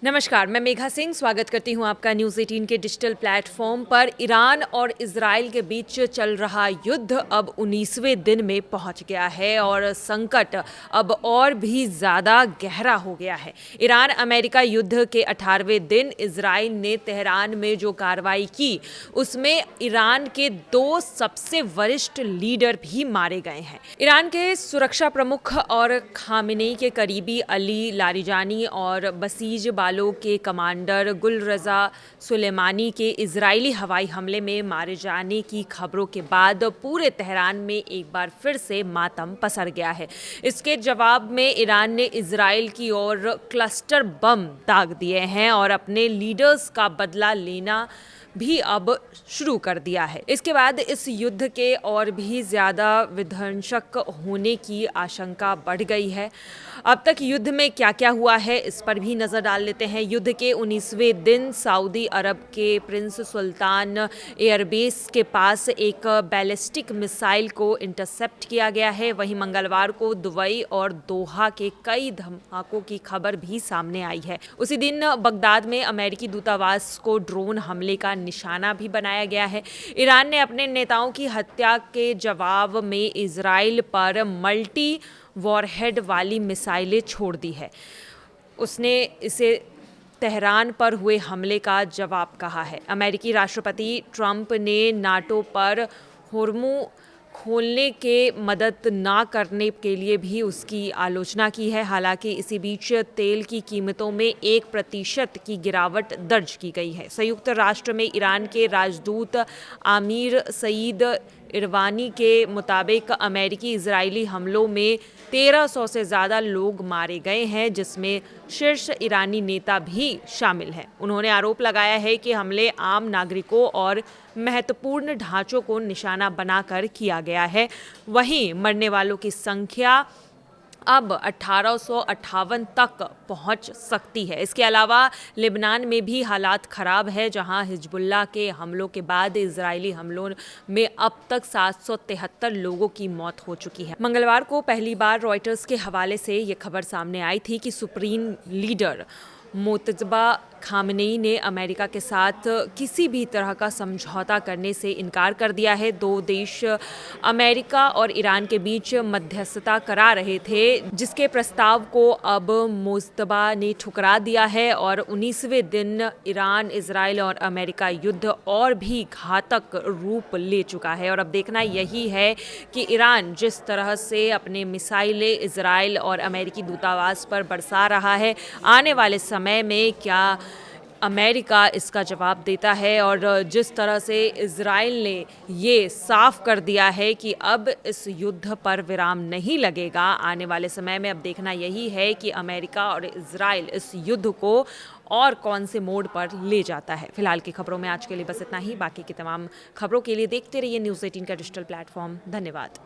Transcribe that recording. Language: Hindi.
नमस्कार, मैं मेघा सिंह स्वागत करती हूं आपका न्यूज़ 18 के डिजिटल प्लेटफॉर्म पर। ईरान और इजराइल के बीच चल रहा युद्ध अब 19वें दिन में पहुंच गया है और संकट अब और भी ज़्यादा गहरा हो गया है। ईरान अमेरिका युद्ध के 18वें दिन इजराइल ने तेहरान में जो कार्रवाई की, उसमें ईरान के 2 सबसे वरिष्ठ लीडर भी मारे गए हैं। ईरान के सुरक्षा प्रमुख और खामेनेई के करीबी अली लारिजानी और बसीज बालो के कमांडर गुल रजा सुलेमानी के इजरायली हवाई हमले में मारे जाने की खबरों के बाद पूरे तेहरान में एक बार फिर से मातम पसर गया है। इसके जवाब में ईरान ने इजराइल की ओर क्लस्टर बम दाग दिए हैं और अपने लीडर्स का बदला लेना भी अब शुरू कर दिया है। इसके बाद इस युद्ध के और भी ज़्यादा विध्वंसक होने की आशंका बढ़ गई है। अब तक युद्ध में क्या क्या हुआ है, इस पर भी नज़र डाल लेते हैं। युद्ध के 19वें दिन सऊदी अरब के प्रिंस सुल्तान एयरबेस के पास एक बैलिस्टिक मिसाइल को इंटरसेप्ट किया गया है। वहीं मंगलवार को दुबई और दोहा के कई धमाकों की खबर भी सामने आई है। उसी दिन बगदाद में अमेरिकी दूतावास को ड्रोन हमले का निशाना भी बनाया गया है। ईरान ने अपने नेताओं की हत्या के जवाब में इजराइल पर मल्टी वॉरहेड वाली मिसाइलें छोड़ दी है। उसने इसे तेहरान पर हुए हमले का जवाब कहा है। अमेरिकी राष्ट्रपति ट्रंप ने नाटो पर होर्मुज खोलने के मदद ना करने के लिए भी उसकी आलोचना की है। हालांकि इसी बीच तेल की कीमतों में 1% की गिरावट दर्ज की गई है। संयुक्त राष्ट्र में ईरान के राजदूत आमिर सईद इरवानी के मुताबिक अमेरिकी इजरायली हमलों में 1300 से ज़्यादा लोग मारे गए हैं, जिसमें शीर्ष ईरानी नेता भी शामिल हैं। उन्होंने आरोप लगाया है कि हमले आम नागरिकों और महत्वपूर्ण ढांचों को निशाना बनाकर किया गया है। वहीं मरने वालों की संख्या अब 1858 तक पहुंच सकती है। इसके अलावा लेबनान में भी हालात खराब है, जहां हिजबुल्लाह के हमलों के बाद इजरायली हमलों में अब तक 773 लोगों की मौत हो चुकी है। मंगलवार को पहली बार रॉयटर्स के हवाले से ये खबर सामने आई थी कि सुप्रीम लीडर मुर्तज़ा खामेनेई ने अमेरिका के साथ किसी भी तरह का समझौता करने से इनकार कर दिया है। 2 देश अमेरिका और ईरान के बीच मध्यस्थता करा रहे थे, जिसके प्रस्ताव को अब मुर्तज़ा ने ठुकरा दिया है और 19वें दिन ईरान, इजराइल और अमेरिका युद्ध और भी घातक रूप ले चुका है। और अब देखना यही है कि ईरान जिस तरह से अपने मिसाइलें इजराइल और अमेरिकी दूतावास पर बरसा रहा है, आने वाले समय में क्या अमेरिका इसका जवाब देता है। और जिस तरह से इजराइल ने ये साफ कर दिया है कि अब इस युद्ध पर विराम नहीं लगेगा, आने वाले समय में अब देखना यही है कि अमेरिका और इजराइल इस युद्ध को और कौन से मोड़ पर ले जाता है। फिलहाल की खबरों में आज के लिए बस इतना ही। बाकी की तमाम खबरों के लिए देखते रहिए न्यूज़ 18 का डिजिटल प्लेटफॉर्म। धन्यवाद।